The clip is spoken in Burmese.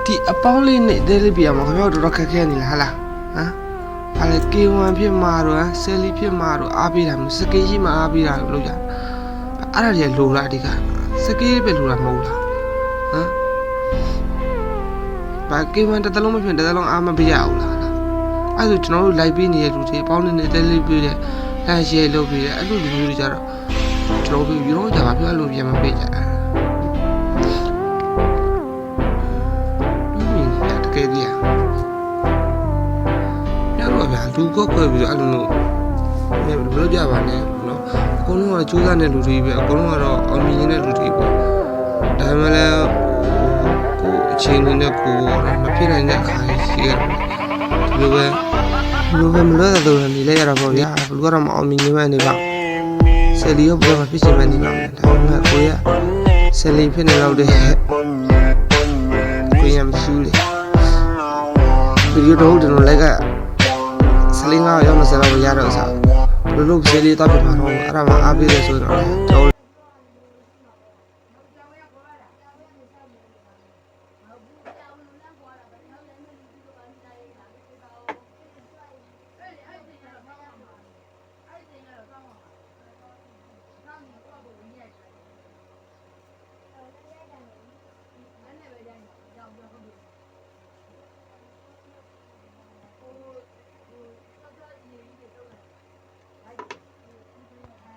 ဒီအပေါင်းလေးနဲ့တဲလေးပြရမှာခင်ဗျားတို့တော်တော်ခက်ခဲနေလားဟာလားဟမ်ဘာလဲ K1 ဖြစ်မှာတော့ဆယ်လီဖြစ်မှာတော့အားပေးတာမျိုးစကေးကြီးမှာအားပေးတာလို့ကြအဲ့ဒါကြီးလိုလားဒီကစကေးပဲလိုတာမဟုတ်လားဟမ်ဘာ K1 တစ်သလုံးမဖြစ်တစ်သလုံးအားမပေးရဘူးလားအဲ့ဒါကျွန်တော်တို့လိုက်ပေးနေတဲ့လူတွေအပေါင်းလေးနဲ့တဲလေးပြတဲ့လိုက်ရှယ်လုပ်ပေးတဲ့အဲ့လိုလူမျိုးတွေကြတော့ကျွန်တော်တို့ရောကြပါပြောလို့ပြန်မပေးကြတာတကယ်ကြီးရတော့ဗျာလူကောက်ခွဲပြီးတော့အဲ့လိုဘယ်လိုကြပါနဲ့နော်အကုန်လုံးကကြိုးစားတဲ့လူတွေပဲအကုန်လုံးကတော့အောင်မြင်နေတဲ့လူတွေပေါ့ဒါမှလည်းကိုအချင်းနဲ့ကိုမဖြစ်နိုင်တဲ့အခါရှိရတယ်ဒီလိုပဲမလွတ်တော့နေလဲရတာပေါ့ဗျာဘလူကတော့မအောင်မြင်နေမှနေပါဆယ်လီရောဘာမှဖြစ်ချင်မှနေပါမယ်ဒါပေမဲ့ကိုရဆယ်လီဖြစ်နေတော့တဲ့ကိုရမရှိလေဗီဒီယိုတော့ကျွန်တော်လိုက်ကဆယ်လီငါရောက်နေစတော့ရတော့စားဘလို့ဆယ်လီတော့ပြမှာတော့အဲ့ဒါမှအားပေးတယ်ဆိုတော့